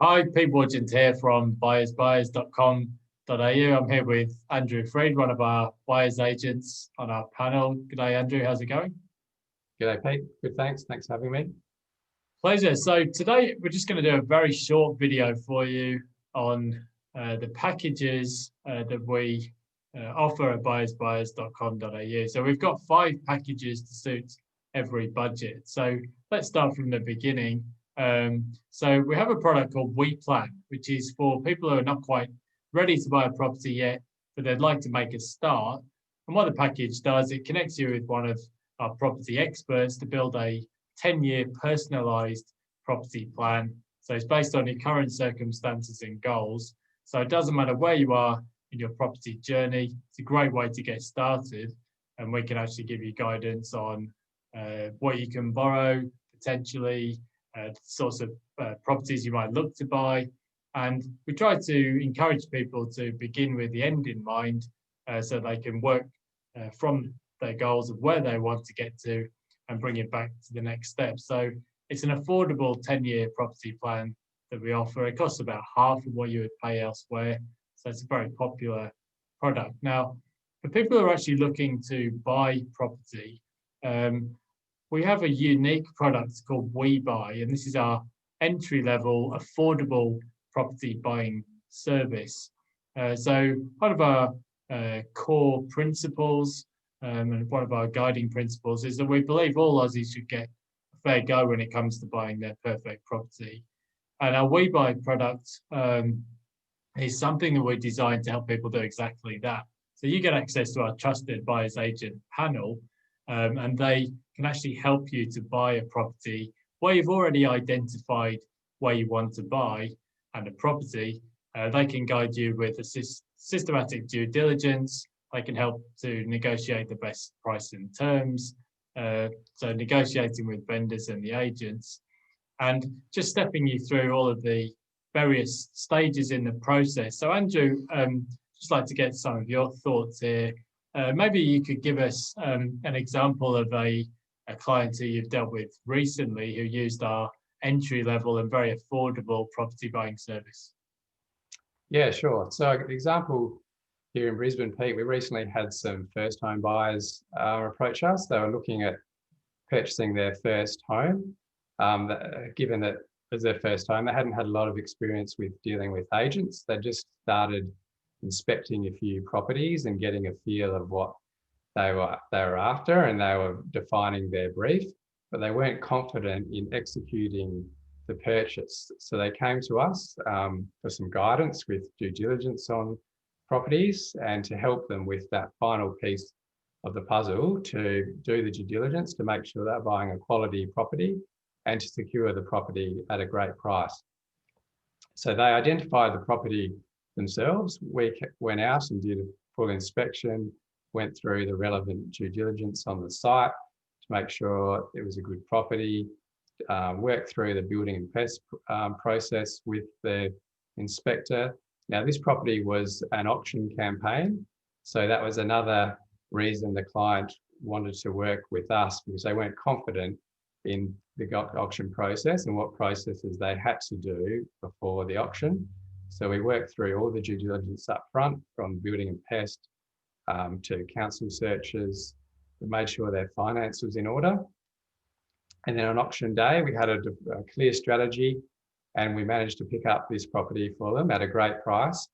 Hi, Pete Wodgent here from buyersbuyers.com.au. I'm here with Andrew Freed, one of our buyers agents on our panel. Good day, Andrew. How's it going? G'day, Pete. Good, thanks. Thanks for having me. Pleasure. So today we're just going to do a very short video for you on the packages that we offer at buyersbuyers.com.au. So we've got 5 packages to suit every budget. So let's start from the beginning. So we have a product called WePlan, which is for people who are not quite ready to buy a property yet, but they'd like to make a start. And what the package does, it connects you with one of our property experts to build a 10-year personalized property plan. So it's based on your current circumstances and goals. So it doesn't matter where you are in your property journey. It's a great way to get started. And we can actually give you guidance on what you can borrow, potentially, sorts of properties you might look to buy. And we try to encourage people to begin with the end in mind so they can work from their goals of where they want to get to and bring it back to the next step. So it's an affordable 10-year property plan that we offer. It costs about half of what you would pay elsewhere. So it's a very popular product. Now, for people who are actually looking to buy property, we have a unique product called WeBuy, and this is our entry-level, affordable property buying service. So one of our core principles and one of our guiding principles is that we believe all Aussies should get a fair go when it comes to buying their perfect property. And our WeBuy product is something that we designed to help people do exactly that. So you get access to our trusted buyer's agent panel, and they can actually help you to buy a property where you've already identified where you want to buy and a property. They can guide you with a systematic due diligence. They can help to negotiate the best price and terms, so negotiating with vendors and the agents, and just stepping you through all of the various stages in the process. So Andrew, just like to get some of your thoughts here. Maybe you could give us an example of a client who you've dealt with recently who used our entry-level and very affordable property buying service. Yeah, sure. So an example here in Brisbane, Pete, we recently had some first-home buyers approach us. They were looking at purchasing their first home. Given that it was their first home, they hadn't had a lot of experience with dealing with agents. They just started inspecting a few properties and getting a feel of what they were after, and they were defining their brief, but they weren't confident in executing the purchase. So they came to us for some guidance with due diligence on properties and to help them with that final piece of the puzzle to do the due diligence to make sure they're buying a quality property and to secure the property at a great price. So they identified the property themselves. We went out and did a full inspection, went through the relevant due diligence on the site to make sure it was a good property, worked through the building and pest process with the inspector. Now, this property was an auction campaign, so that was another reason the client wanted to work with us, because they weren't confident in the auction process and what processes they had to do before the auction. So we worked through all the due diligence up front, from building and pest to council searches. We made sure their finance was in order. And then on auction day, we had a clear strategy, and we managed to pick up this property for them at a great price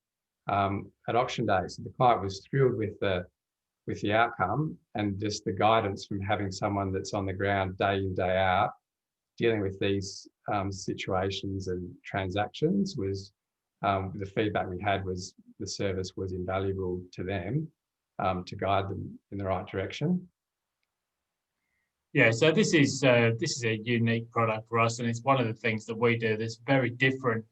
at auction day. So the client was thrilled with the outcome, and just the guidance from having someone that's on the ground day in, day out, dealing with these situations and transactions was, the feedback we had was the service was invaluable to them to guide them in the right direction. Yeah, so this is a unique product for us, and it's one of the things that we do that's very different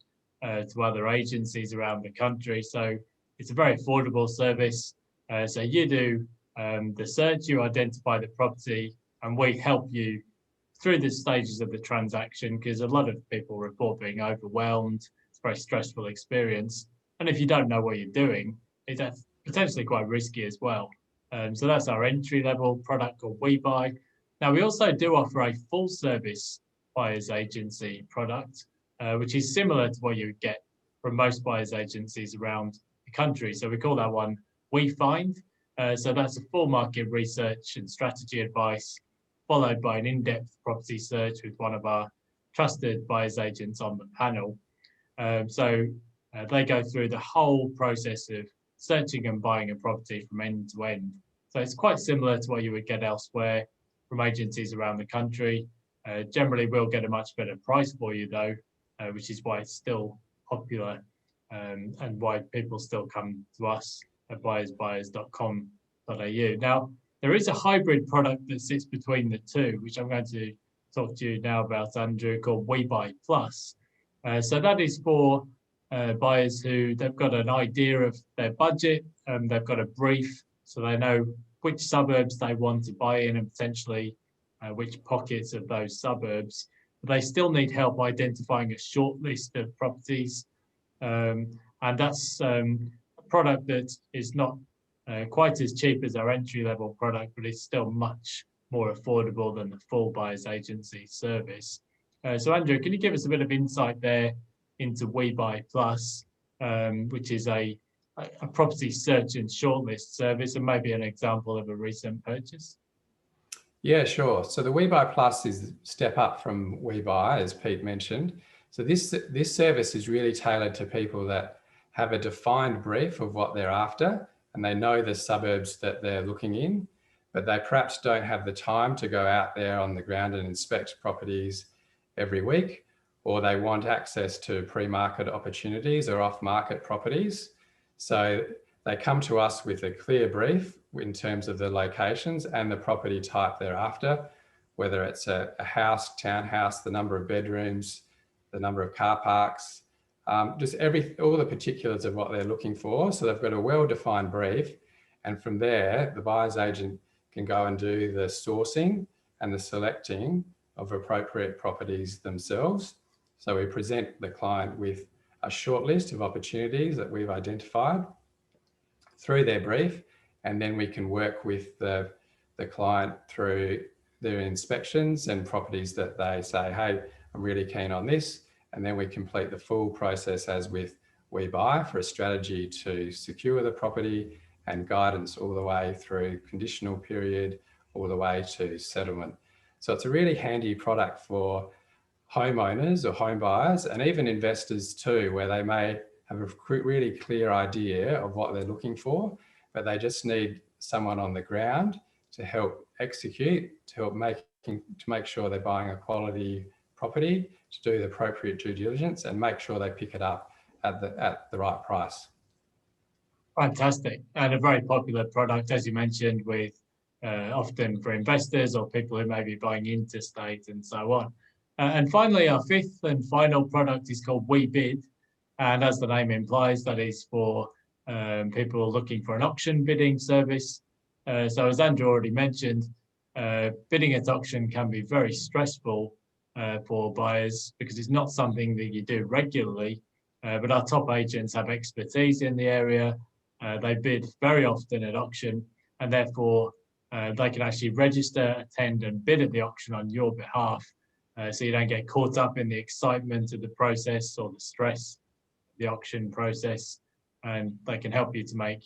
to other agencies around the country. So it's a very affordable service. So you do the search, you identify the property, and we help you through the stages of the transaction, because a lot of people report being overwhelmed. It's a very stressful experience. And if you don't know what you're doing, it's potentially quite risky as well. So that's our entry-level product called WeBuy. Now, we also do offer a full-service buyer's agency product. which is similar to what you would get from most buyers agencies around the country. So we call that one WeFind. So that's a full market research and strategy advice, followed by an in-depth property search with one of our trusted buyers agents on the panel. They go through the whole process of searching and buying a property from end to end. So it's quite similar to what you would get elsewhere from agencies around the country. Generally, we'll get a much better price for you though, which is why it's still popular and why people still come to us at buyersbuyers.com.au. Now, there is a hybrid product that sits between the two, which I'm going to talk to you now about, Andrew, called WeBuy Plus. So that is for buyers who they've got an idea of their budget, they've got a brief, so they know which suburbs they want to buy in and potentially which pockets of those suburbs. But they still need help identifying a short list of properties. And that's a product that is not quite as cheap as our entry-level product, but it's still much more affordable than the full buyers agency service. So Andrew, can you give us a bit of insight there into WeBuy Plus, which is a property search and shortlist service, and maybe an example of a recent purchase? Yeah, sure. So the WeBuy Plus is a step up from WeBuy, as Pete mentioned. So this service is really tailored to people that have a defined brief of what they're after, and they know the suburbs that they're looking in, but they perhaps don't have the time to go out there on the ground and inspect properties every week, or they want access to pre-market opportunities or off-market properties. So they come to us with a clear brief in terms of the locations and the property type they're after, whether it's a house, townhouse, the number of bedrooms, the number of car parks, just all the particulars of what they're looking for. So they've got a well-defined brief, and from there, the buyer's agent can go and do the sourcing and the selecting of appropriate properties themselves. So we present the client with a short list of opportunities that we've identified through their brief, and then we can work with the client through their inspections and properties that they say, hey, I'm really keen on this. And then we complete the full process as with WeBuy for a strategy to secure the property and guidance all the way through conditional period, all the way to settlement. So it's a really handy product for homeowners or home buyers and even investors too, where they may have a really clear idea of what they're looking for, but they just need someone on the ground to help execute, to make sure they're buying a quality property, to do the appropriate due diligence and make sure they pick it up at the right price. Fantastic, and a very popular product, as you mentioned, with often for investors or people who may be buying interstate and so on. And finally, our fifth and final product is called WeBid, and as the name implies, that is for people looking for an auction bidding service. So as Andrew already mentioned, bidding at auction can be very stressful for buyers because it's not something that you do regularly, but our top agents have expertise in the area. They bid very often at auction, and therefore they can actually register, attend and bid at the auction on your behalf, so you don't get caught up in the excitement of the process or the stress of the auction process, and they can help you to make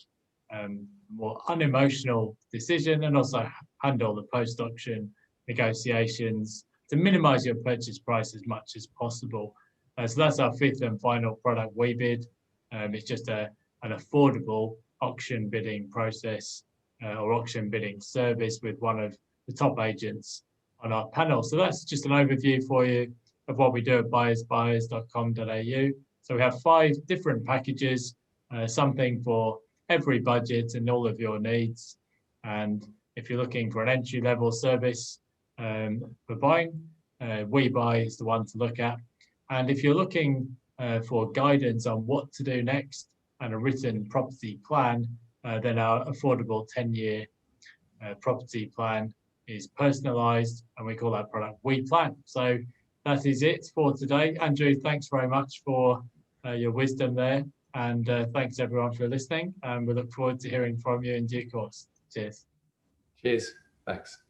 a more unemotional decision and also handle the post-auction negotiations to minimize your purchase price as much as possible. So that's our fifth and final product, WeBid. It's just an affordable auction bidding process or auction bidding service with one of the top agents on our panel. So that's just an overview for you of what we do at buyersbuyers.com.au. So we have 5 different packages, something for every budget and all of your needs. And if you're looking for an entry-level service for buying, WeBuy is the one to look at. And if you're looking for guidance on what to do next and a written property plan, then our affordable 10-year property plan is personalized, and we call that product WePlan. So that is it for today. Andrew, thanks very much for your wisdom there, and thanks everyone for listening, and we look forward to hearing from you in due course. Cheers. Cheers. Thanks.